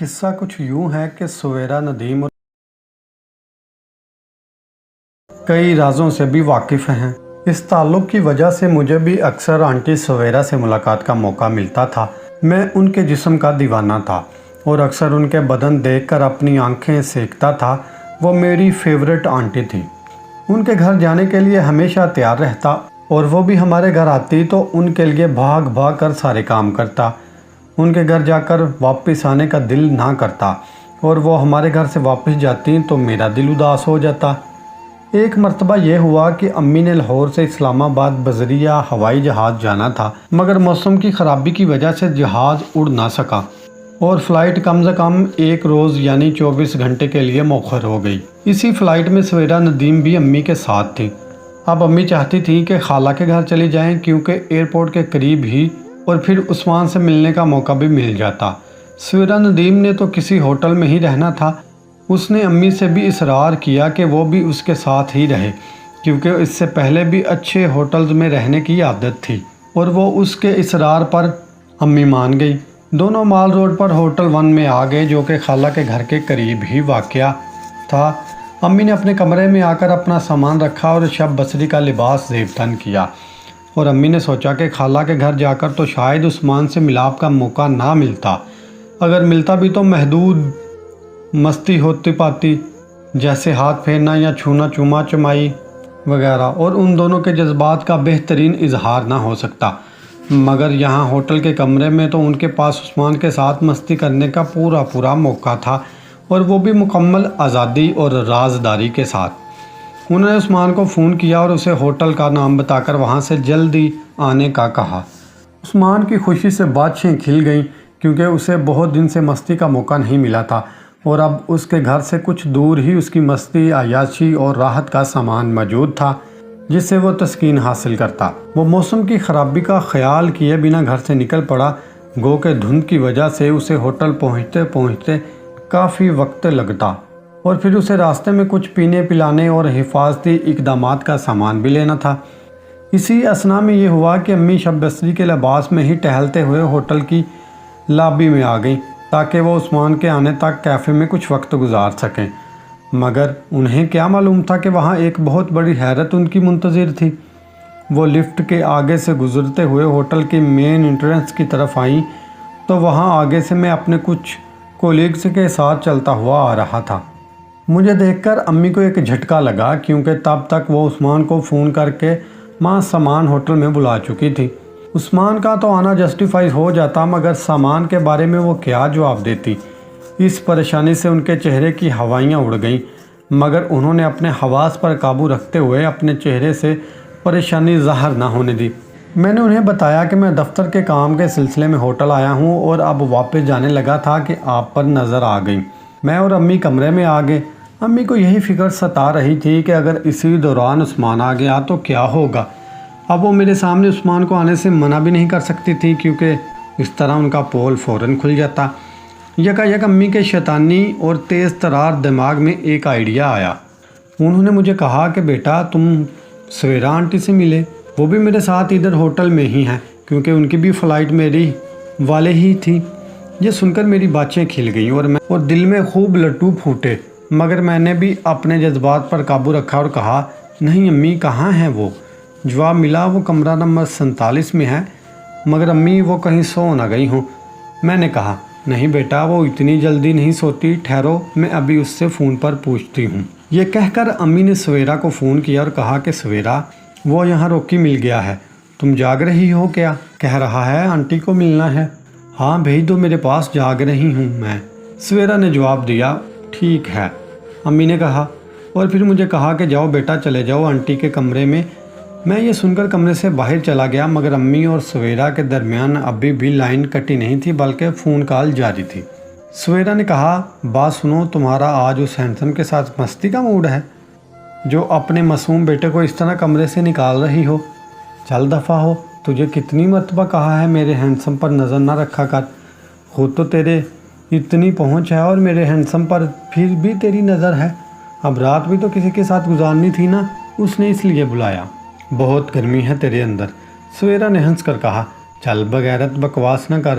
قصہ کچھ یوں ہے کہ سویرا ندیم اور کئی رازوں سے بھی واقف ہیں۔ اس تعلق کی وجہ سے مجھے بھی اکثر آنٹی سویرا سے ملاقات کا موقع ملتا تھا۔ میں ان کے جسم کا دیوانہ تھا اور اکثر ان کے بدن دیکھ کر اپنی آنکھیں سینکتا تھا۔ وہ میری فیورٹ آنٹی تھی۔ ان کے گھر جانے کے لیے ہمیشہ تیار رہتا اور وہ بھی ہمارے گھر آتی تو ان کے لیے بھاگ بھاگ کر سارے کام کرتا۔ ان کے گھر جا کر واپس آنے کا دل نہ کرتا اور وہ ہمارے گھر سے واپس جاتی تو میرا دل اداس ہو جاتا۔ ایک مرتبہ یہ ہوا کہ امی نے لاہور سے اسلام آباد بذریعہ ہوائی جہاز جانا تھا، مگر موسم کی خرابی کی وجہ سے جہاز اڑ نہ سکا اور فلائٹ کم از کم ایک روز یعنی 24 گھنٹے کے لیے مؤخر ہو گئی۔ اسی فلائٹ میں سویرا ندیم بھی امی کے ساتھ تھی۔ اب امی چاہتی تھی کہ خالہ کے گھر چلی جائیں کیونکہ ایئرپورٹ کے قریب ہی اور پھر عثمان سے ملنے کا موقع بھی مل جاتا۔ سویرا ندیم نے تو کسی ہوٹل میں ہی رہنا تھا۔ اس نے امی سے بھی اصرار کیا کہ وہ بھی اس کے ساتھ ہی رہے کیونکہ اس سے پہلے بھی اچھے ہوٹلز میں رہنے کی عادت تھی اور وہ اس کے اصرار پر امی مان گئی۔ دونوں مال روڈ پر ہوٹل 1 میں آ گئے جو کہ خالہ کے گھر کے قریب ہی واقع تھا۔ امی نے اپنے کمرے میں آ کر اپنا سامان رکھا اور شب بصری کا لباس زیب تن کیا اور امی نے سوچا کہ خالہ کے گھر جا کر تو شاید عثمان سے ملاپ کا موقع نہ ملتا، اگر ملتا بھی تو محدود مستی ہوتی پاتی، جیسے ہاتھ پھیرنا یا چھونا چوما چمائی وغیرہ، اور ان دونوں کے جذبات کا بہترین اظہار نہ ہو سکتا۔ مگر یہاں ہوٹل کے کمرے میں تو ان کے پاس عثمان کے ساتھ مستی کرنے کا پورا موقع تھا اور وہ بھی مکمل آزادی اور رازداری کے ساتھ۔ انہوں نے عثمان کو فون کیا اور اسے ہوٹل کا نام بتا کر وہاں سے جلدی آنے کا کہا۔ عثمان کی خوشی سے باتیں کھل گئیں کیونکہ اسے بہت دن سے مستی کا موقع نہیں ملا تھا اور اب اس کے گھر سے کچھ دور ہی اس کی مستی، عیاشی اور راحت کا سامان موجود تھا جس سے وہ تسکین حاصل کرتا۔ وہ موسم کی خرابی کا خیال کیے بنا گھر سے نکل پڑا، گو کہ دھند کی وجہ سے اسے ہوٹل پہنچتے کافی وقت لگتا اور پھر اسے راستے میں کچھ پینے پلانے اور حفاظتی اقدامات کا سامان بھی لینا تھا۔ اسی اثنا میں یہ ہوا کہ امی شب بصری کے لباس میں ہی ٹہلتے ہوئے ہوٹل کی لابی میں آ گئیں تاکہ وہ عثمان کے آنے تک کیفے میں کچھ وقت گزار سکیں، مگر انہیں کیا معلوم تھا کہ وہاں ایک بہت بڑی حیرت ان کی منتظر تھی۔ وہ لفٹ کے آگے سے گزرتے ہوئے ہوٹل کی مین انٹرنس کی طرف آئیں تو وہاں آگے سے میں اپنے کچھ کولیگز کے ساتھ چلتا ہوا آ رہا تھا۔ مجھے دیکھ کر امی کو ایک جھٹکا لگا کیونکہ تب تک وہ عثمان کو فون کر کے ماں سامان ہوٹل میں بلا چکی تھی۔ عثمان کا تو آنا جسٹیفائی ہو جاتا مگر سامان کے بارے میں وہ کیا جواب دیتی۔ اس پریشانی سے ان کے چہرے کی ہوائیاں اڑ گئیں، مگر انہوں نے اپنے حواس پر قابو رکھتے ہوئے اپنے چہرے سے پریشانی ظاہر نہ ہونے دی۔ میں نے انہیں بتایا کہ میں دفتر کے کام کے سلسلے میں ہوٹل آیا ہوں اور اب واپس جانے لگا تھا کہ آپ پر نظر آ گئی۔ میں اور امی کمرے میں آ گئے۔ امی کو یہی فکر ستا رہی تھی کہ اگر اسی دوران عثمان آ گیا تو کیا ہوگا۔ اب وہ میرے سامنے عثمان کو آنے سے منع بھی نہیں کر سکتی تھی کیونکہ اس طرح ان کا پول فوراً کھل جاتا۔ یک امی کے شیطانی اور تیز ترار دماغ میں ایک آئیڈیا آیا۔ انہوں نے مجھے کہا کہ بیٹا تم سویرا آنٹی سے ملے، وہ بھی میرے ساتھ ادھر ہوٹل میں ہی ہیں کیونکہ ان کی بھی فلائٹ میری والے ہی تھی۔ یہ سن کر میری باتیں کھل گئیں اور دل میں خوب لٹو پھوٹے، مگر میں نے بھی اپنے جذبات پر قابو رکھا اور کہا نہیں امی کہاں ہیں وہ؟ جواب ملا وہ کمرہ نمبر 47 میں ہے، مگر امی وہ کہیں سو نہ گئی ہوں۔ میں نے کہا نہیں بیٹا وہ اتنی جلدی نہیں سوتی، ٹھہرو میں ابھی اس سے فون پر پوچھتی ہوں۔ یہ کہہ کر امی نے سویرا کو فون کیا اور کہا کہ سویرا وہ یہاں روکی مل گیا ہے، تم جاگ رہی ہو کیا؟ کہہ رہا ہے آنٹی کو ملنا ہے۔ ہاں بھیج دو میرے پاس، جاگ رہی ہوں میں، سویرا نے جواب دیا۔ ٹھیک ہے امی نے کہا اور پھر مجھے کہا کہ جاؤ بیٹا چلے جاؤ آنٹی کے کمرے میں۔ میں یہ سن کر کمرے سے باہر چلا گیا مگر امی اور سویرا کے درمیان ابھی بھی لائن کٹی نہیں تھی بلکہ فون کال جاری تھی۔ سویرا نے کہا بات سنو، تمہارا آج اس ہینڈسم کے ساتھ مستی کا موڈ ہے جو اپنے معصوم بیٹے کو اس طرح کمرے سے نکال رہی ہو؟ چل دفعہ ہو، تجھے کتنی مرتبہ کہا ہے میرے ہینڈسم پر نظر نہ رکھا کر، خود تو تیرے اتنی پہنچ ہے اور میرے ہینڈسم پر پھر بھی تیری نظر ہے۔ اب رات بھی تو کسی کے ساتھ گزارنی تھی نا، اس نے اس لیے بلایا۔ بہت گرمی ہے تیرے اندر، سویرا نے ہنس کر کہا۔ چل بغیرت بکواس نہ کر،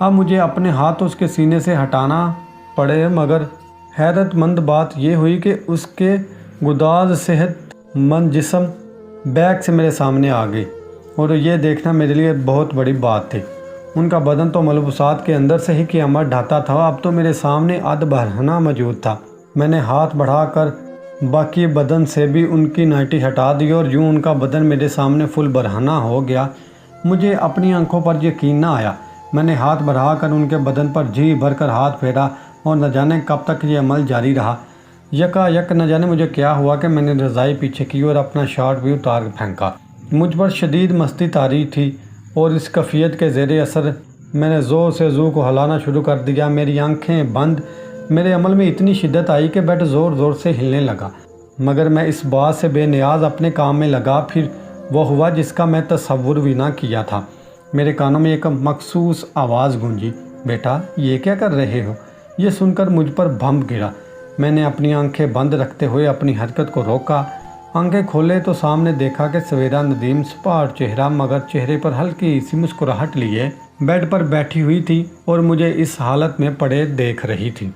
اب مجھے اپنے ہاتھ اس کے سینے سے ہٹانا پڑے، مگر حیرت مند بات یہ ہوئی کہ اس کے گداز صحت مند جسم بیگ سے میرے سامنے آ گئی، اور یہ دیکھنا میرے لیے بہت بڑی بات تھی۔ ان کا بدن تو ملبوسات کے اندر سے ہی قیامت ڈھاتا تھا، اب تو میرے سامنے اد برہنہ موجود تھا۔ میں نے ہاتھ بڑھا کر باقی بدن سے بھی ان کی نائٹی ہٹا دی اور یوں ان کا بدن میرے سامنے فل برہنہ ہو گیا۔ مجھے اپنی آنکھوں پر یقین نہ آیا۔ میں نے ہاتھ بڑھا کر ان کے بدن پر جی بھر کر ہاتھ پھیرا اور نہ جانے کب تک یہ عمل جاری رہا۔ یکا یک نہ جانے مجھے کیا ہوا کہ میں نے رضائی پیچھے کی اور اپنا شارٹ بھی اتار پھینکا۔ مجھ پر شدید مستی طاری تھی اور اس کیفیت کے زیر اثر میں نے زور سے زو کو ہلانا شروع کر دیا۔ میری آنکھیں بند، میرے عمل میں اتنی شدت آئی کہ بیڈ زور زور سے ہلنے لگا، مگر میں اس بات سے بے نیاز اپنے کام میں لگا۔ پھر وہ ہوا جس کا میں تصور بھی نہ کیا تھا۔ میرے کانوں میں ایک مخصوص آواز گونجی، بیٹا یہ کیا کر رہے ہو؟ یہ سن کر مجھ پر بھنب گرا۔ میں نے اپنی آنکھیں بند رکھتے ہوئے اپنی حرکت کو روکا۔ آنکھیں کھولے تو سامنے دیکھا کہ سویرا ندیم سپاٹ چہرہ مگر چہرے پر ہلکی سی مسکراہٹ لیے بیڈ پر بیٹھی ہوئی تھی اور مجھے اس حالت میں پڑے دیکھ رہی تھی۔